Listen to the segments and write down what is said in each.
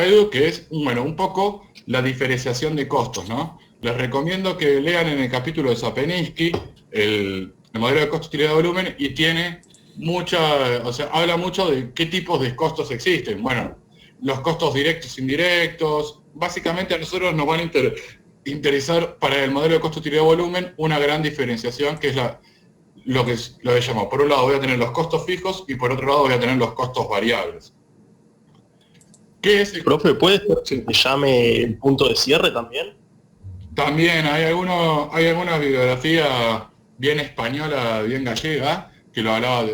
Edu, que es, bueno, un poco la diferenciación de costos, ¿no? Les recomiendo que lean en el capítulo de Sapeninsky el modelo de costo utilidad de volumen y tiene mucha, o sea, habla mucho de qué tipos de costos existen. Bueno, los costos directos e indirectos, básicamente a nosotros nos van a interesar para el modelo de costo utilidad de volumen una gran diferenciación que es lo que llamo, por un lado voy a tener los costos fijos y por otro lado voy a tener los costos variables. ¿Qué es el Profe, ¿puede ser que sí. se llame el punto de cierre también? También hay alguna bibliografía bien española, bien gallega, que lo hablaba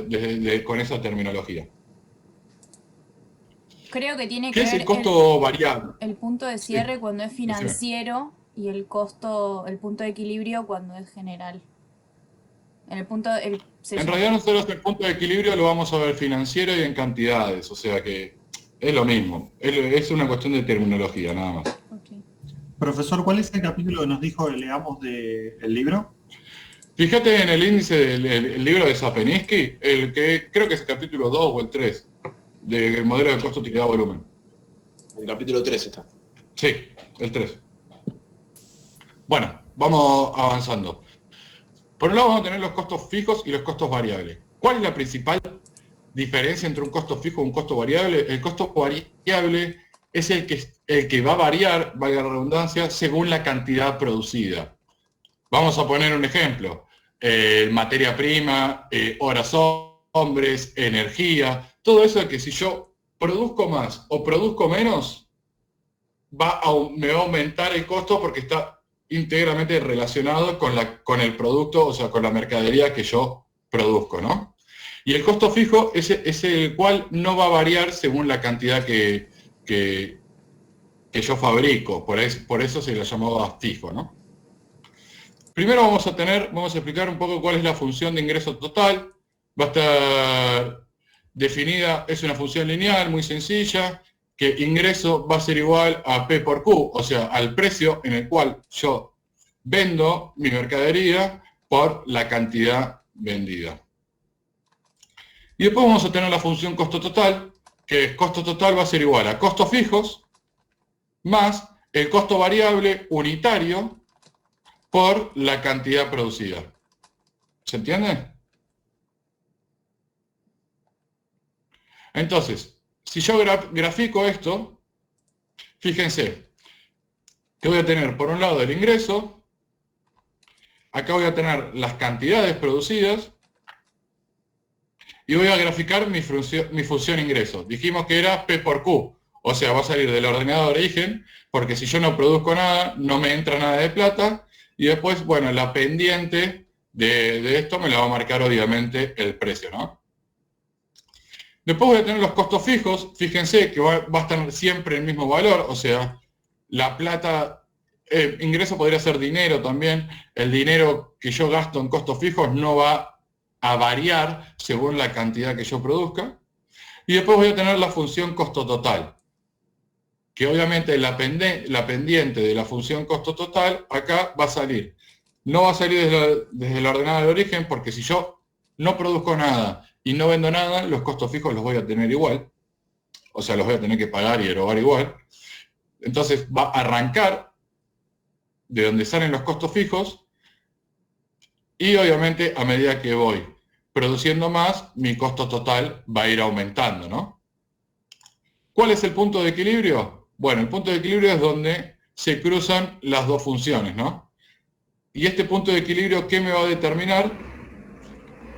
con esa terminología. Creo que tiene ¿Qué que es el ver costo variable? el punto de Sí, cierre cuando es decime. financiero y el costo, el punto de equilibrio cuando es general. En el punto, En realidad nosotros el punto de equilibrio lo vamos a ver financiero y en cantidades, o sea que es lo mismo. Es una cuestión de terminología, nada más. Okay. Profesor, ¿cuál es el capítulo que nos dijo que leamos del libro? Fíjate en el índice del libro de Sapeninsky, el que creo que es el capítulo 2 o el 3 del modelo de costo utilidad volumen. El capítulo 3 está. Sí, el 3. Bueno, vamos avanzando. Por un lado vamos a tener los costos fijos y los costos variables. ¿Cuál es la principal diferencia entre un costo fijo y un costo variable? El costo variable es el que va a variar, valga la redundancia, según la cantidad producida. Vamos a poner un ejemplo. Materia prima, horas hombres, energía, todo eso que si yo produzco más o produzco menos, me va a aumentar el costo porque está íntegramente relacionado con el producto, o sea, con la mercadería que yo produzco, ¿no? Y el costo fijo es el cual no va a variar según la cantidad que yo fabrico, por eso se lo llamaba fijo, ¿no? Primero vamos a explicar un poco cuál es la función de ingreso total. Va a estar definida, es una función lineal muy sencilla, que ingreso va a ser igual a P por Q, o sea, al precio en el cual yo vendo mi mercadería por la cantidad vendida. Y después vamos a tener la función costo total, que costo total va a ser igual a costos fijos más el costo variable unitario por la cantidad producida. ¿Se entiende? Entonces, si yo grafico esto, fíjense que voy a tener por un lado el ingreso, acá voy a tener las cantidades producidas y voy a graficar mi función ingreso. Dijimos que era P por Q, o sea, va a salir del ordenador de origen, porque si yo no produzco nada, no me entra nada de plata, y después, bueno, la pendiente de esto me la va a marcar obviamente el precio, ¿no? Después voy a tener los costos fijos, fíjense que va a estar siempre el mismo valor, o sea, la plata, ingreso podría ser dinero también, el dinero que yo gasto en costos fijos no va a variar según la cantidad que yo produzca. Y después voy a tener la función costo total, que obviamente la pendiente de la función costo total acá va a salir. No va a salir desde el ordenador de origen, porque si yo no produzco nada y no vendo nada, los costos fijos los voy a tener igual. O sea, los voy a tener que pagar y erogar igual. Entonces va a arrancar de donde salen los costos fijos y obviamente a medida que voy produciendo más, mi costo total va a ir aumentando, ¿no? ¿Cuál es el punto de equilibrio? Bueno, el punto de equilibrio es donde se cruzan las dos funciones, ¿no? Y este punto de equilibrio, ¿qué me va a determinar?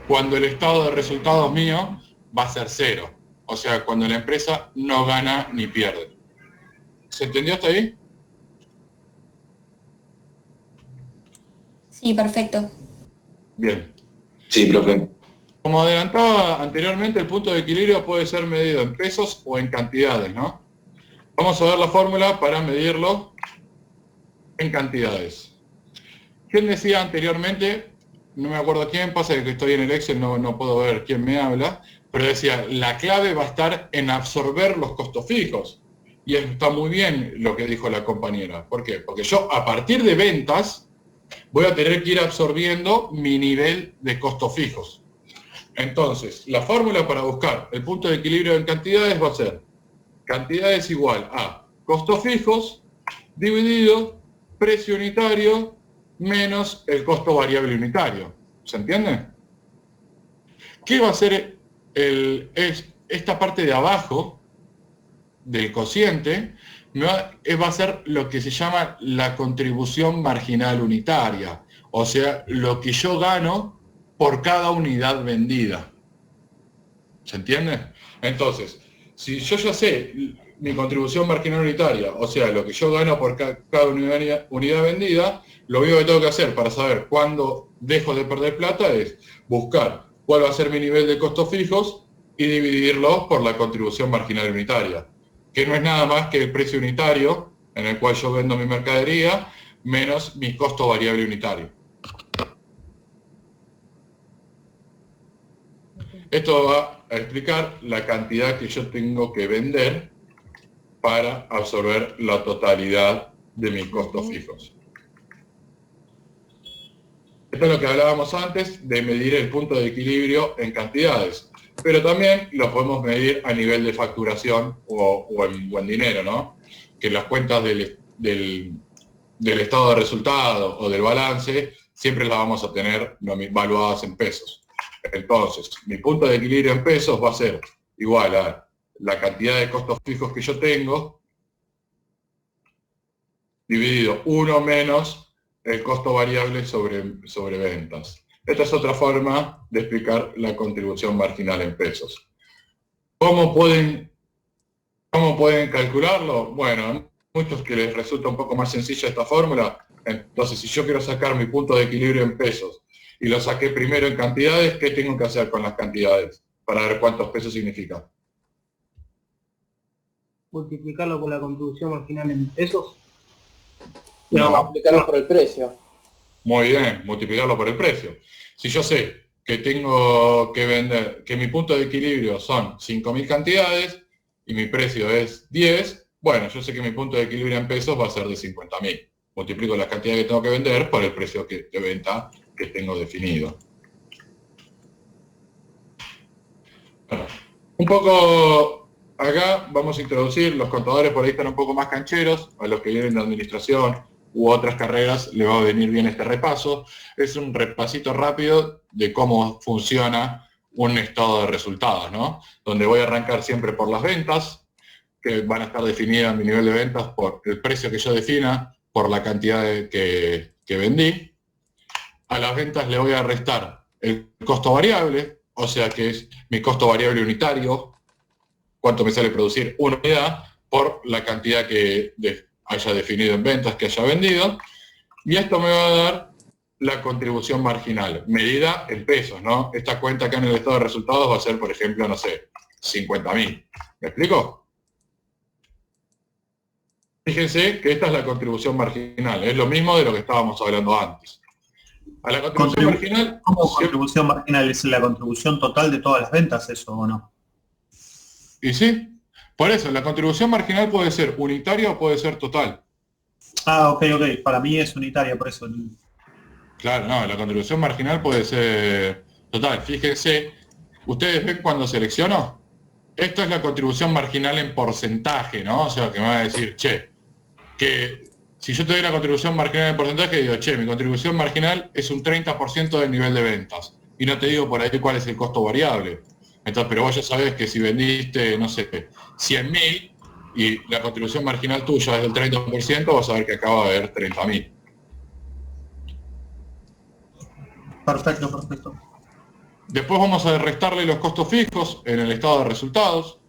Cuando el estado de resultados mío va a ser cero. O sea, cuando la empresa no gana ni pierde. ¿Se entendió hasta ahí? Sí, perfecto. Bien. Sí, profe. Como adelantaba anteriormente, el punto de equilibrio puede ser medido en pesos o en cantidades, ¿no? Vamos a ver la fórmula para medirlo en cantidades. ¿Quién decía anteriormente? No me acuerdo quién, pasa que estoy en el Excel, no puedo ver quién me habla, pero decía, la clave va a estar en absorber los costos fijos. Y está muy bien lo que dijo la compañera. ¿Por qué? Porque yo a partir de ventas voy a tener que ir absorbiendo mi nivel de costos fijos. Entonces, la fórmula para buscar el punto de equilibrio en cantidades va a ser cantidades igual a costos fijos dividido precio unitario menos el costo variable unitario. ¿Se entiende? ¿Qué va a ser esta parte de abajo del cociente? Va a ser lo que se llama la contribución marginal unitaria, o sea, lo que yo gano por cada unidad vendida. ¿Se entiende? Entonces, si yo ya sé mi contribución marginal unitaria, o sea, lo que yo gano por cada unidad vendida, lo único que tengo que hacer para saber cuándo dejo de perder plata es buscar cuál va a ser mi nivel de costos fijos y dividirlo por la contribución marginal unitaria, que no es nada más que el precio unitario en el cual yo vendo mi mercadería menos mi costo variable unitario. Esto va a explicar la cantidad que yo tengo que vender para absorber la totalidad de mis costos fijos. Esto es lo que hablábamos antes de medir el punto de equilibrio en cantidades, pero también lo podemos medir a nivel de facturación o en dinero, ¿no? Que las cuentas del estado de resultado o del balance siempre las vamos a tener valuadas en pesos. Entonces, mi punto de equilibrio en pesos va a ser igual a la cantidad de costos fijos que yo tengo dividido 1 menos el costo variable sobre ventas. Esta es otra forma de explicar la contribución marginal en pesos. ¿Cómo pueden calcularlo? Bueno, hay muchos que les resulta un poco más sencilla esta fórmula. Entonces, si yo quiero sacar mi punto de equilibrio en pesos y lo saqué primero en cantidades, ¿qué tengo que hacer con las cantidades? Para ver cuántos pesos significa. Multiplicarlo por la contribución marginal en pesos. No, Multiplicarlo por el precio. muy bien, multiplicarlo por el precio. Si yo sé que tengo que vender, que mi punto de equilibrio son 5.000 cantidades y mi precio es 10, bueno, yo sé que mi punto de equilibrio en pesos va a ser de 50.000. Multiplico las cantidades que tengo que vender por el precio de venta que tengo definido. Bueno, un poco acá vamos a introducir, los contadores por ahí están un poco más cancheros, a los que vienen de administración u otras carreras les va a venir bien este repaso. Es un repasito rápido de cómo funciona un estado de resultados, ¿no? Donde voy a arrancar siempre por las ventas, que van a estar definidas mi nivel de ventas por el precio que yo defina, por la cantidad que vendí. A las ventas le voy a restar el costo variable, o sea que es mi costo variable unitario, cuánto me sale producir una unidad, por la cantidad que haya definido en ventas, que haya vendido, y esto me va a dar la contribución marginal, medida en pesos, ¿no? Esta cuenta acá en el estado de resultados va a ser, por ejemplo, no sé, 50.000. ¿Me explico? Fíjense que esta es la contribución marginal, es lo mismo de lo que estábamos hablando antes. A la contribución marginal... ¿Cómo contribución marginal? ¿Es la contribución total de todas las ventas eso o no? Y sí, por eso, la contribución marginal puede ser unitaria o puede ser total. Ah, ok. Para mí es unitaria, por eso. Claro, no, la contribución marginal puede ser total. Fíjense, ¿ustedes ven cuando selecciono? Esto es la contribución marginal en porcentaje, ¿no? O sea, que me va a decir, che, que si yo te doy la contribución marginal en porcentaje, digo, che, mi contribución marginal es un 30% del nivel de ventas. Y no te digo por ahí cuál es el costo variable. Entonces, pero vos ya sabés que si vendiste, no sé, 100.000 y la contribución marginal tuya es del 30%, vas a ver que acaba de haber 30.000. Perfecto. Después vamos a restarle los costos fijos en el estado de resultados.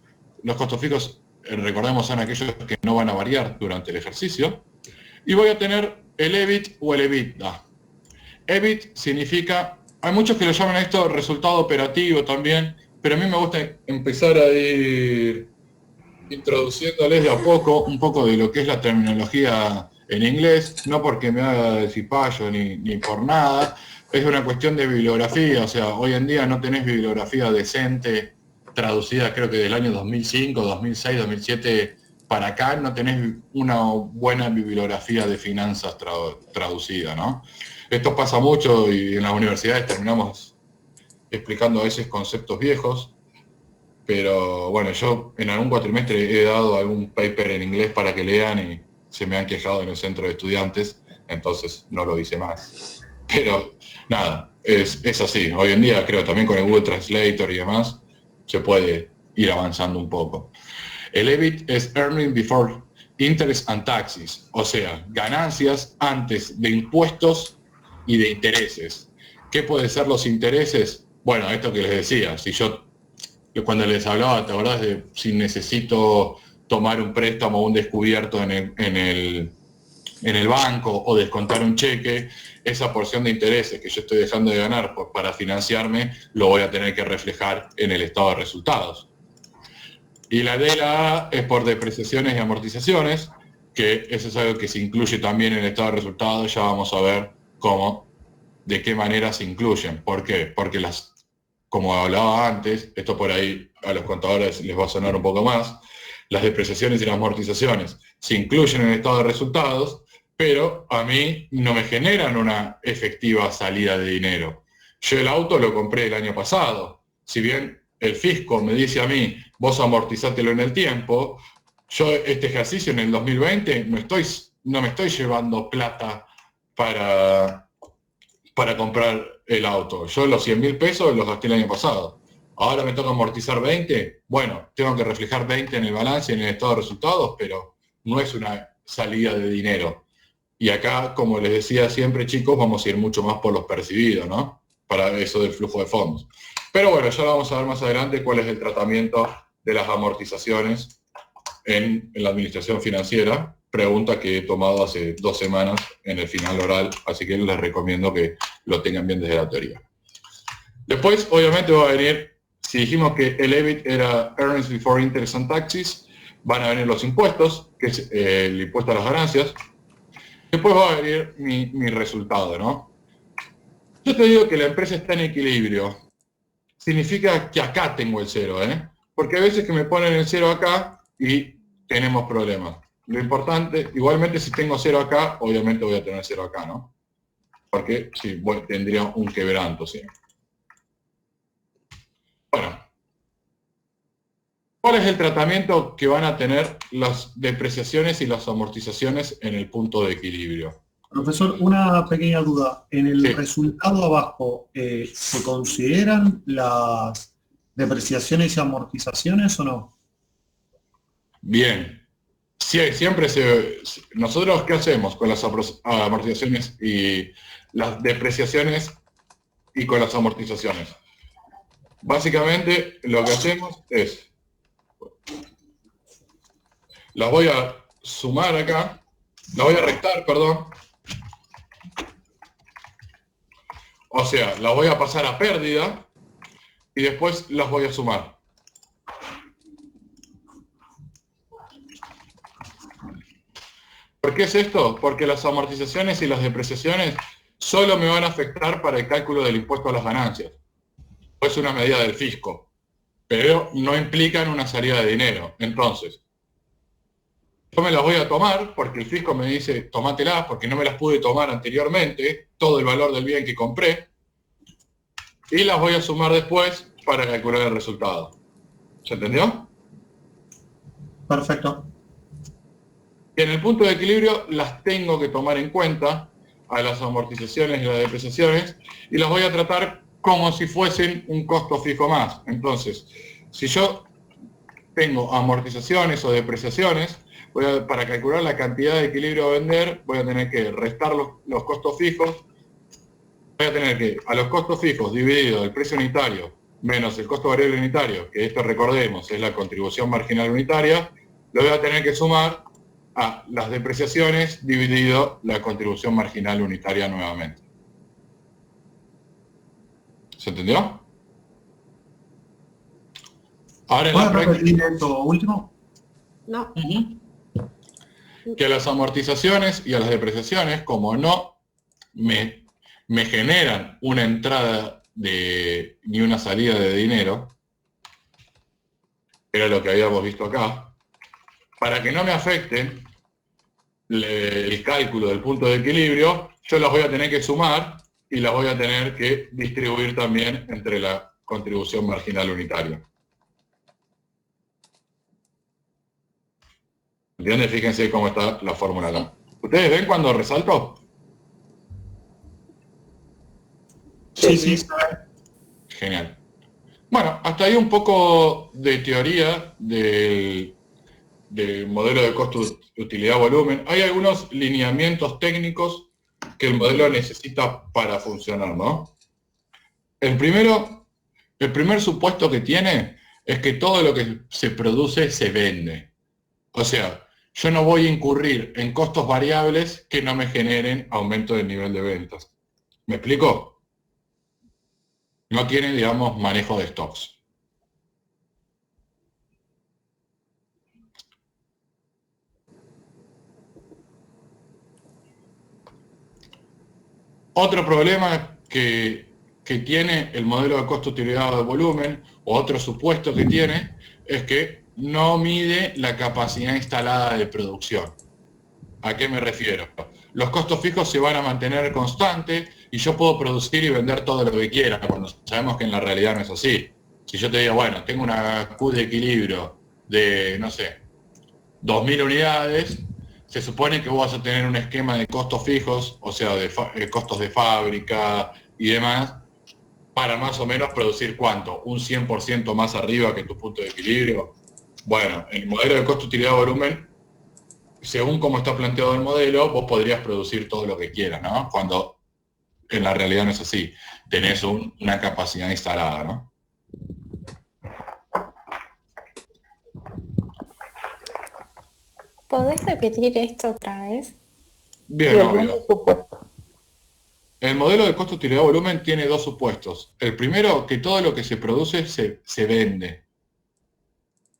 Los costos fijos, recordemos, son aquellos que no van a variar durante el ejercicio. Y voy a tener el EBIT o el EBITDA. EBIT significa, hay muchos que lo llaman a esto resultado operativo también, pero a mí me gusta empezar a ir introduciéndoles de a poco un poco de lo que es la terminología en inglés, no porque me haga de cipayo ni por nada, es una cuestión de bibliografía, o sea, hoy en día no tenés bibliografía decente traducida, creo que del año 2005, 2006, 2007 para acá, no tenés una buena bibliografía de finanzas traducida, ¿no? Esto pasa mucho y en las universidades terminamos explicando a veces conceptos viejos. pero bueno, yo en algún cuatrimestre he dado algún paper en inglés para que lean y se me han quejado en el centro de estudiantes, entonces no lo hice más. Pero nada, es así. Hoy en día creo también con el Google Translator y demás se puede ir avanzando un poco. El EBIT es Earning Before Interest and Taxes, o sea, ganancias antes de impuestos y de intereses. ¿Qué pueden ser los intereses? Bueno, esto que les decía, si yo cuando les hablaba, ¿te acordás de si necesito tomar un préstamo o un descubierto en el banco o descontar un cheque? Esa porción de intereses que yo estoy dejando de ganar para financiarme, lo voy a tener que reflejar en el estado de resultados. Y la D, la A, es por depreciaciones y amortizaciones, que eso es algo que se incluye también en el estado de resultados. Ya vamos a ver cómo, de qué manera se incluyen. ¿Por qué? Porque como hablaba antes, esto por ahí a los contadores les va a sonar un poco más, las depreciaciones y las amortizaciones se incluyen en el estado de resultados, pero a mí no me generan una efectiva salida de dinero. Yo el auto lo compré el año pasado. Si bien el fisco me dice a mí, vos amortizátelo en el tiempo, yo este ejercicio en el 2020 no me estoy llevando plata para comprar el auto. Yo los 100.000 pesos los gasté el año pasado. Ahora me toca amortizar 20. Bueno, tengo que reflejar 20 en el balance y en el estado de resultados, pero no es una salida de dinero. Y acá, como les decía siempre, chicos, vamos a ir mucho más por los percibidos, ¿no? Para eso del flujo de fondos. Pero bueno, ya vamos a ver más adelante cuál es el tratamiento de las amortizaciones en la administración financiera. Pregunta que he tomado hace 2 semanas en el final oral, así que les recomiendo que lo tengan bien desde la teoría. Después, obviamente, va a venir, si dijimos que el EBIT era Earnings Before Interest and Taxes, van a venir los impuestos, que es el impuesto a las ganancias. Después va a venir mi resultado, ¿no? Yo te digo que la empresa está en equilibrio. Significa que acá tengo el cero, ¿eh? Porque hay veces que me ponen el cero acá y tenemos problemas. Lo importante, igualmente si tengo cero acá, obviamente voy a tener cero acá, ¿no? Porque sí, tendría un quebranto, sí. Bueno. ¿Cuál es el tratamiento que van a tener las depreciaciones y las amortizaciones en el punto de equilibrio? Profesor, una pequeña duda. En el Sí. resultado abajo, ¿se consideran las depreciaciones y amortizaciones o no? Bien. Sí, siempre nosotros, ¿qué hacemos con las amortizaciones y las depreciaciones y con las amortizaciones? Básicamente, lo que hacemos es, las voy a sumar acá, las voy a restar, perdón. O sea, las voy a pasar a pérdida y después las voy a sumar. ¿Por qué es esto? Porque las amortizaciones y las depreciaciones solo me van a afectar para el cálculo del impuesto a las ganancias. Es una medida del fisco, pero no implican una salida de dinero. Entonces, yo me las voy a tomar porque el fisco me dice, tomátelas porque no me las pude tomar anteriormente, todo el valor del bien que compré, y las voy a sumar después para calcular el resultado. ¿Se entendió? Perfecto. Y en el punto de equilibrio las tengo que tomar en cuenta a las amortizaciones y las depreciaciones y las voy a tratar como si fuesen un costo fijo más. Entonces, si yo tengo amortizaciones o depreciaciones, para calcular la cantidad de equilibrio a vender, voy a tener que restar los costos fijos. Voy a tener que, a los costos fijos dividido el precio unitario menos el costo variable unitario, que esto recordemos es la contribución marginal unitaria, lo voy a tener que sumar a las depreciaciones dividido la contribución marginal unitaria nuevamente. ¿Se entendió? Ahora en la ¿Puedes práctica, repetir esto último? No. que a las amortizaciones y a las depreciaciones, como no me generan una entrada ni una salida de dinero, era lo que habíamos visto acá, para que no me afecten el cálculo del punto de equilibrio, yo las voy a tener que sumar y las voy a tener que distribuir también entre la contribución marginal unitaria. ¿Entiendes? Fíjense cómo está la fórmula acá. ¿Ustedes ven cuando resalto? Sí, sí, se ve. Genial. Bueno, hasta ahí un poco de teoría del modelo de costo-utilidad-volumen. Hay algunos lineamientos técnicos que el modelo necesita para funcionar, ¿no? El primer supuesto que tiene es que todo lo que se produce se vende. O sea, yo no voy a incurrir en costos variables que no me generen aumento del nivel de ventas. ¿Me explico? No tiene, digamos, manejo de stocks. Otro problema que tiene el modelo de costo-utilidad de volumen, o otro supuesto que tiene, es que no mide la capacidad instalada de producción. ¿A qué me refiero? Los costos fijos se van a mantener constantes y yo puedo producir y vender todo lo que quiera, cuando sabemos que en la realidad no es así. Si yo te digo, bueno, tengo una Q de equilibrio de, no sé, 2.000 unidades, se supone que vos vas a tener un esquema de costos fijos, o sea, de costos de fábrica y demás, para más o menos producir ¿cuánto? Un 100% más arriba que tu punto de equilibrio. Bueno, el modelo de costo-utilidad-volumen, según cómo está planteado el modelo, vos podrías producir todo lo que quieras, ¿no? Cuando en la realidad no es así. Tenés una capacidad instalada, ¿no? ¿Podés repetir esto otra vez? Bien, obvio. El modelo de costo-utilidad-volumen tiene dos supuestos. El primero, que todo lo que se produce se vende.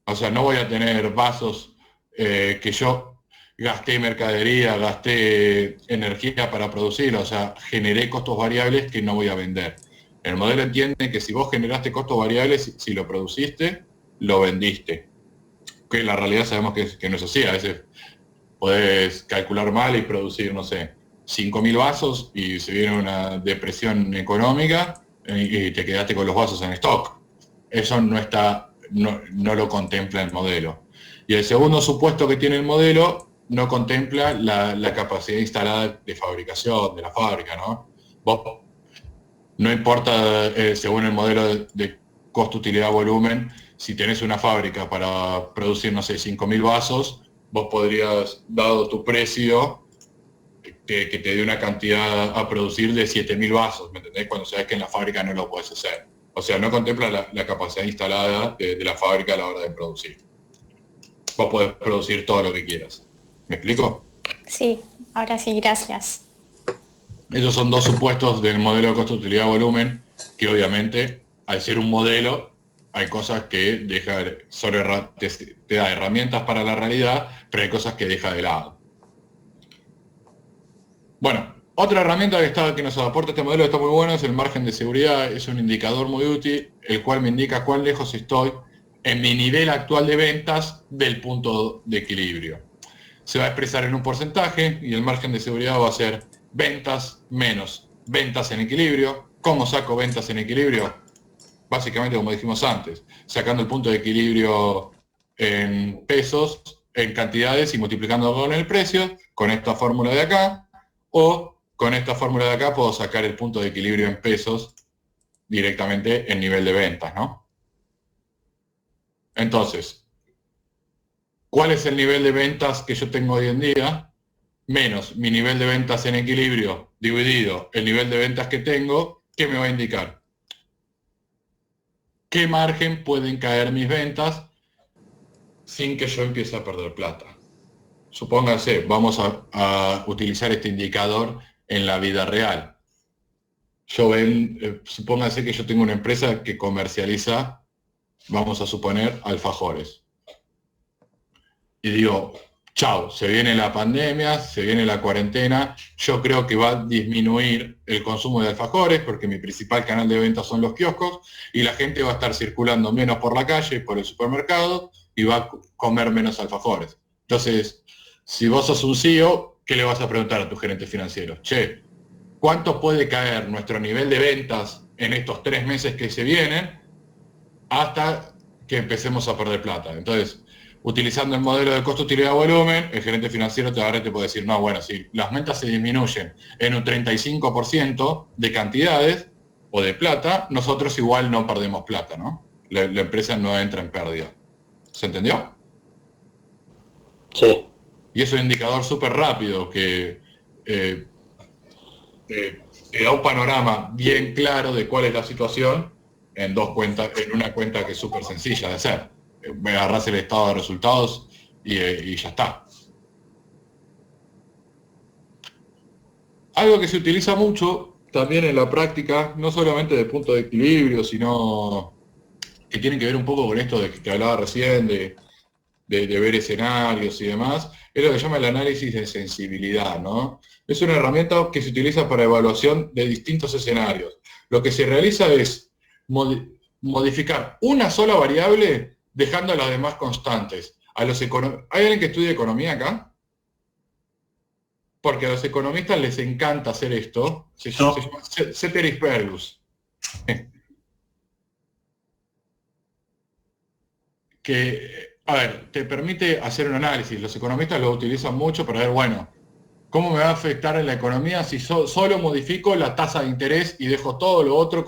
O sea, no voy a tener vasos que yo gasté mercadería, gasté energía para producir, o sea, generé costos variables que no voy a vender. El modelo entiende que si vos generaste costos variables, si lo produciste, lo vendiste. Que en la realidad sabemos que no es así. A veces podés calcular mal y producir, no sé, 5.000 vasos y se viene una depresión económica y te quedaste con los vasos en stock. Eso no lo contempla el modelo. Y el segundo supuesto que tiene el modelo no contempla la capacidad instalada de fabricación de la fábrica, ¿no? Vos, no importa, según el modelo de costo-utilidad-volumen, si tenés una fábrica para producir, no sé, 5.000 vasos, vos podrías, dado tu precio, que te dé una cantidad a producir de 7.000 vasos, ¿me entendés? Cuando sabes que en la fábrica no lo podés hacer. O sea, no contempla la capacidad instalada de la fábrica a la hora de producir. Vos podés producir todo lo que quieras. ¿Me explico? Sí, ahora sí, gracias. Esos son dos supuestos del modelo de costo-utilidad-volumen, que obviamente, al ser un modelo, hay cosas que te da herramientas para la realidad, pero hay cosas que deja de lado. Bueno, otra herramienta que nos aporta este modelo, está muy bueno, es el margen de seguridad. Es un indicador muy útil, el cual me indica cuán lejos estoy en mi nivel actual de ventas del punto de equilibrio. Se va a expresar en un porcentaje y el margen de seguridad va a ser ventas menos ventas en equilibrio. ¿Cómo saco ventas en equilibrio? Básicamente, como dijimos antes, sacando el punto de equilibrio en pesos, en cantidades y multiplicando con el precio, con esta fórmula de acá, o con esta fórmula de acá puedo sacar el punto de equilibrio en pesos directamente en nivel de ventas, ¿no? Entonces, ¿cuál es el nivel de ventas que yo tengo hoy en día? Menos mi nivel de ventas en equilibrio dividido el nivel de ventas que tengo, ¿qué me va a indicar? ¿Qué margen pueden caer mis ventas sin que yo empiece a perder plata? Supóngase, vamos a utilizar este indicador en la vida real. Supóngase que yo tengo una empresa que comercializa, vamos a suponer, alfajores. Y digo, chao, se viene la pandemia, se viene la cuarentena, yo creo que va a disminuir el consumo de alfajores porque mi principal canal de venta son los kioscos y la gente va a estar circulando menos por la calle, por el supermercado y va a comer menos alfajores. Entonces, si vos sos un CEO, ¿qué le vas a preguntar a tu gerente financiero? Che, ¿cuánto puede caer nuestro nivel de ventas en estos 3 meses que se vienen hasta que empecemos a perder plata? Entonces, utilizando el modelo de costo-utilidad-volumen, el gerente financiero te agarra y te puede decir, no, bueno, si las ventas se disminuyen en un 35% de cantidades o de plata, nosotros igual no perdemos plata, ¿no? La empresa no entra en pérdida. ¿Se entendió? Sí. Y es un indicador súper rápido que te da un panorama bien claro de cuál es la situación en dos cuentas, en una cuenta que es súper sencilla de hacer. Agarrás el estado de resultados y ya está. Algo que se utiliza mucho también en la práctica, no solamente de punto de equilibrio, sino que tiene que ver un poco con esto de que hablaba recién, de ver escenarios y demás, es lo que se llama el análisis de sensibilidad, ¿no? Es una herramienta que se utiliza para evaluación de distintos escenarios. Lo que se realiza es modificar una sola variable dejando a las demás constantes. ¿Hay alguien que estudie economía acá? Porque a los economistas les encanta hacer esto. Se llama ceteris paribus. Que, a ver, te permite hacer un análisis. Los economistas lo utilizan mucho para ver, bueno, ¿cómo me va a afectar en la economía si solo modifico la tasa de interés y dejo todo lo otro,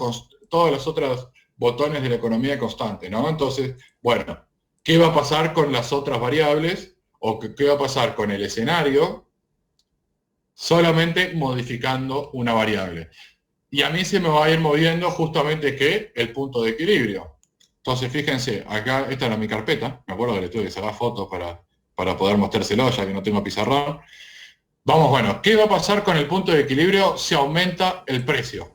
todos los otros botones de la economía constante, ¿no? Entonces, bueno, ¿qué va a pasar con las otras variables? ¿O qué va a pasar con el escenario? Solamente modificando una variable. Y a mí se me va a ir moviendo justamente, ¿qué? El punto de equilibrio. Entonces, fíjense, acá, esta era mi carpeta, me acuerdo que le tuve que sacar fotos para poder mostrárselo, ya que no tengo pizarrón. Vamos, bueno, ¿qué va a pasar con el punto de equilibrio si aumenta el precio?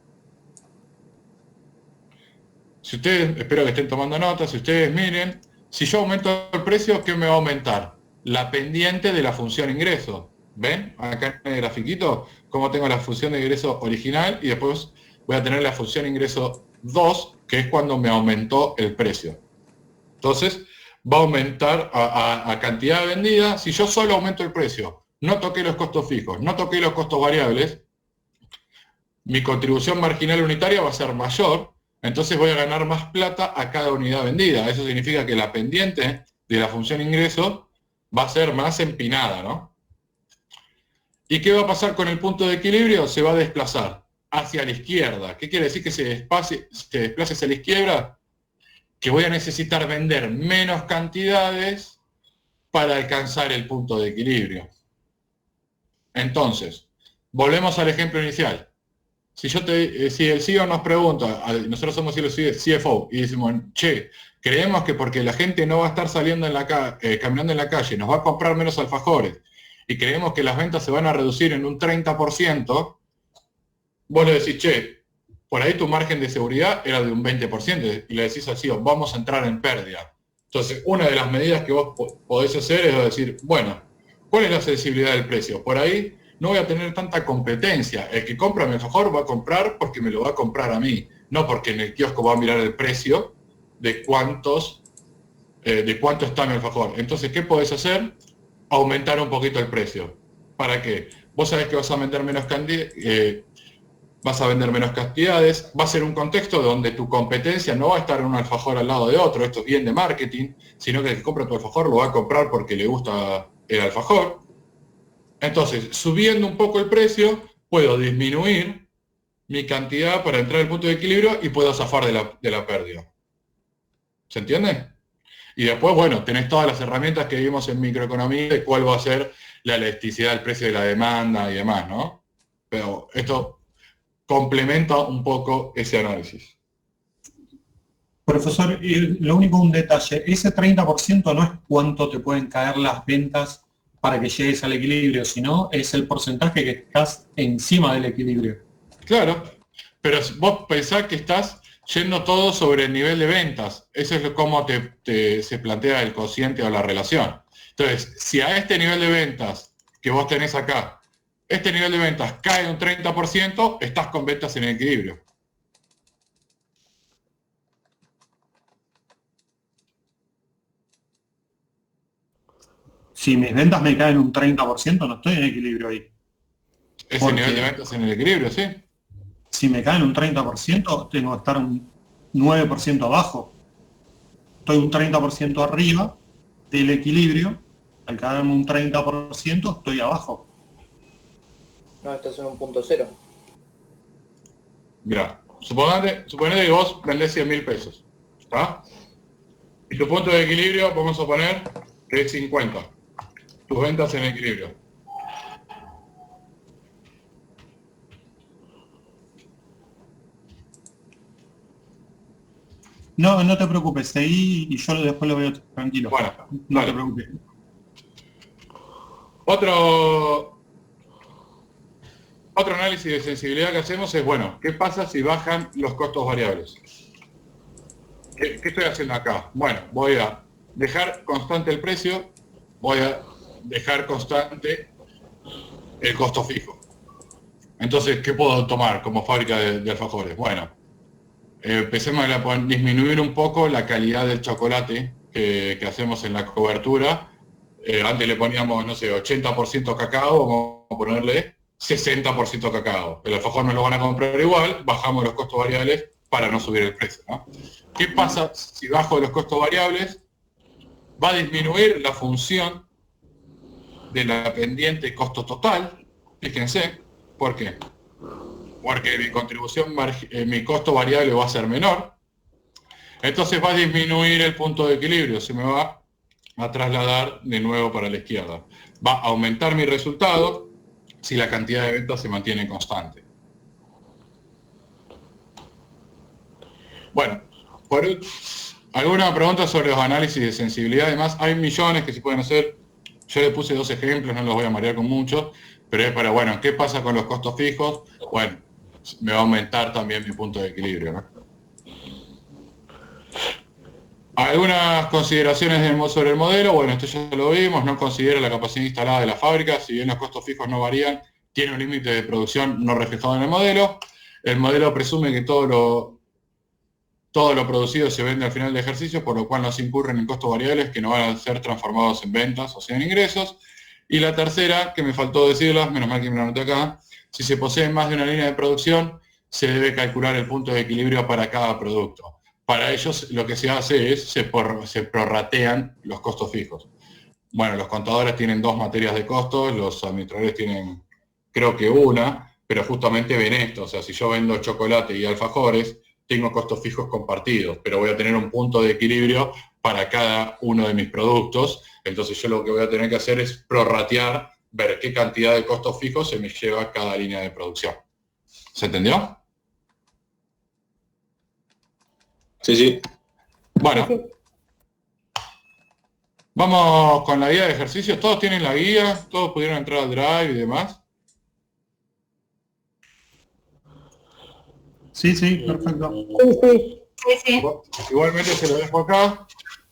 Si ustedes, espero que estén tomando nota, si ustedes miren, si yo aumento el precio, ¿qué me va a aumentar? La pendiente de la función ingreso. ¿Ven? Acá en el grafiquito, cómo tengo la función de ingreso original y después voy a tener la función ingreso 2, que es cuando me aumentó el precio. Entonces, va a aumentar a cantidad vendida. Si yo solo aumento el precio, no toqué los costos fijos, no toqué los costos variables, mi contribución marginal unitaria va a ser mayor, entonces voy a ganar más plata a cada unidad vendida. Eso significa que la pendiente de la función ingreso va a ser más empinada, ¿no? ¿Y qué va a pasar con el punto de equilibrio? Se va a desplazar hacia la izquierda. ¿Qué quiere decir que se desplace hacia la izquierda? Que voy a necesitar vender menos cantidades para alcanzar el punto de equilibrio. Entonces, volvemos al ejemplo inicial. Si el CEO nos pregunta, nosotros somos el CFO, y decimos, che, creemos que porque la gente no va a estar saliendo caminando en la calle, nos va a comprar menos alfajores, y creemos que las ventas se van a reducir en un 30%, vos le decís, che, por ahí tu margen de seguridad era de un 20%, y le decís al CEO, vamos a entrar en pérdida. Entonces, una de las medidas que vos podés hacer es decir, bueno, ¿cuál es la sensibilidad del precio? Por ahí no voy a tener tanta competencia. El que compra mi alfajor va a comprar porque me lo va a comprar a mí, no porque en el kiosco va a mirar el precio de cuánto está mi alfajor. Entonces, ¿qué podés hacer? Aumentar un poquito el precio. ¿Para qué? Vos sabés que vas a vender menos cantidades, va a ser un contexto donde tu competencia no va a estar en un alfajor al lado de otro, esto es bien de marketing, sino que el que compra tu alfajor lo va a comprar porque le gusta el alfajor. Entonces, subiendo un poco el precio, puedo disminuir mi cantidad para entrar al punto de equilibrio y puedo zafar de la pérdida. ¿Se entiende? Y después, bueno, tenés todas las herramientas que vimos en microeconomía de cuál va a ser la elasticidad del precio de la demanda y demás, ¿no? Pero esto complementa un poco ese análisis. Profesor, lo único un detalle, ese 30% no es cuánto te pueden caer las ventas para que llegues al equilibrio, sino es el porcentaje que estás encima del equilibrio. Claro, pero vos pensás que estás yendo todo sobre el nivel de ventas. Eso es cómo se plantea el cociente o la relación. Entonces, si a este nivel de ventas que vos tenés acá, este nivel de ventas cae un 30%, estás con ventas en equilibrio. Si mis ventas me caen un 30%, no estoy en equilibrio ahí. Ese nivel de ventas en el equilibrio, sí. Si me caen un 30%, tengo que estar un 9% abajo. Estoy un 30% arriba, del equilibrio, al caerme un 30%, estoy abajo. No, estás en un punto cero. Mira, suponete que vos vendés 100.000 pesos, ¿está? Y tu punto de equilibrio, vamos a poner que es 50. Tus ventas en equilibrio. No, no te preocupes, seguí y yo después lo veo tranquilo. Bueno, no dale. te preocupes. Otro análisis de sensibilidad que hacemos es, bueno, ¿qué pasa si bajan los costos variables? ¿Qué estoy haciendo acá? Bueno, voy a dejar constante el precio, voy a dejar constante el costo fijo. Entonces, ¿qué puedo tomar como fábrica de alfajores? Bueno, empecemos a disminuir un poco la calidad del chocolate que hacemos en la cobertura. Antes le poníamos, no sé, 80% cacao, vamos a ponerle 60% cacao. El alfajor me lo van a comprar igual, bajamos los costos variables para no subir el precio, ¿no? ¿Qué pasa si bajo los costos variables? Va a disminuir la función de la pendiente costo total, fíjense, ¿por qué? Porque mi contribución, mi costo variable va a ser menor, entonces va a disminuir el punto de equilibrio, se me va a trasladar de nuevo para la izquierda. Va a aumentar mi resultado si la cantidad de ventas se mantiene constante. Bueno, ¿alguna pregunta sobre los análisis de sensibilidad? Además, hay millones que se pueden hacer. Yo le puse 2 ejemplos, no los voy a marear con muchos, pero es para, bueno, ¿qué pasa con los costos fijos? Bueno, me va a aumentar también mi punto de equilibrio, ¿no? Algunas consideraciones sobre el modelo, bueno, esto ya lo vimos, no considera la capacidad instalada de la fábrica, si bien los costos fijos no varían, tiene un límite de producción no reflejado en el modelo. El modelo presume que todo lo producido se vende al final de ejercicio, por lo cual no se incurren en costos variables que no van a ser transformados en ventas o sea en ingresos. Y la tercera, que me faltó decirla, menos mal que me la anoté acá, si se posee más de una línea de producción, se debe calcular el punto de equilibrio para cada producto. Para ellos lo que se hace es, se prorratean los costos fijos. Bueno, los contadores tienen 2 materias de costos, los administradores tienen, creo que una, pero justamente ven esto, o sea, si yo vendo chocolate y alfajores, tengo costos fijos compartidos, pero voy a tener un punto de equilibrio para cada uno de mis productos, entonces yo lo que voy a tener que hacer es prorratear, ver qué cantidad de costos fijos se me lleva cada línea de producción. ¿Se entendió? Sí, sí. Bueno, vamos con la guía de ejercicios. ¿Todos tienen la guía? ¿Todos pudieron entrar al Drive y demás? Sí, sí, perfecto. Igualmente se lo dejo acá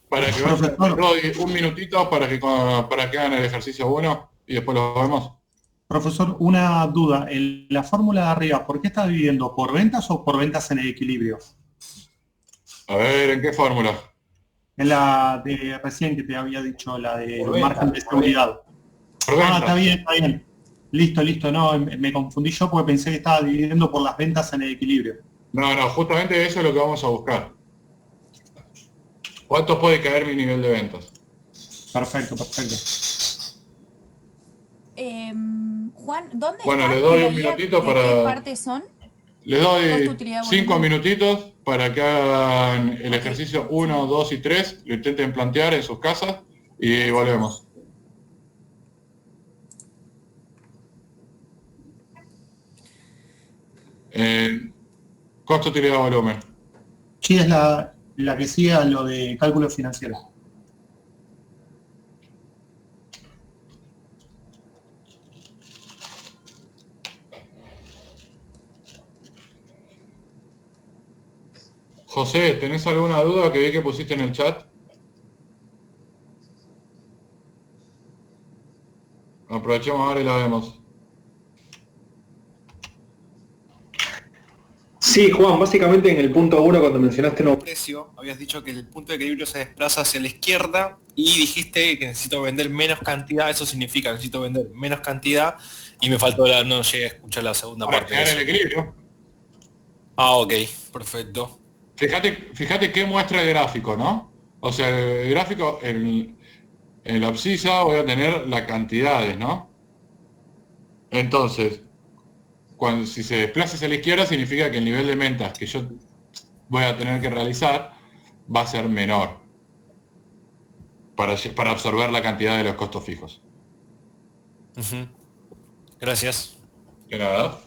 para que vayan. Les doy un minutito para que hagan el ejercicio 1 y después lo vemos. Profesor, una duda. En la fórmula de arriba, ¿por qué está dividiendo? ¿Por ventas o por ventas en el equilibrio? A ver, ¿en qué fórmula? En la de recién que te había dicho, la de Por margen de seguridad. Por ventas. Está bien, está bien. Listo. No, me confundí yo porque pensé que estaba dividiendo por las ventas en el equilibrio. No, justamente eso es lo que vamos a buscar. ¿Cuánto puede caer mi nivel de ventas? Perfecto. Juan, ¿dónde Bueno, está le doy la un guía? minutito ¿De para- qué partes son? Les Costo, doy utilidad, 5 volumen. minutitos para que hagan el ejercicio 1, 2 y 3, lo intenten plantear en sus casas y volvemos. Costo, utilidad, volumen. Sí, es la que sigue a lo de cálculo financiero. José, ¿tenés alguna duda que vi que pusiste en el chat? Aprovechemos ahora y la vemos. Sí, Juan, básicamente en el punto 1 cuando mencionaste nuevo precio, habías dicho que el punto de equilibrio se desplaza hacia la izquierda y dijiste que necesito vender menos cantidad, eso significa que necesito vender menos cantidad y me faltó no llegué a escuchar la segunda Para parte de crear eso. el equilibrio. Ah, ok, perfecto. Fíjate qué muestra el gráfico, ¿no? O sea, el gráfico, En el abscisa voy a tener las cantidades, ¿no? Entonces, si se desplaza hacia la izquierda significa que el nivel de ventas que yo voy a tener que realizar va a ser menor para absorber la cantidad de los costos fijos. Gracias. De nada.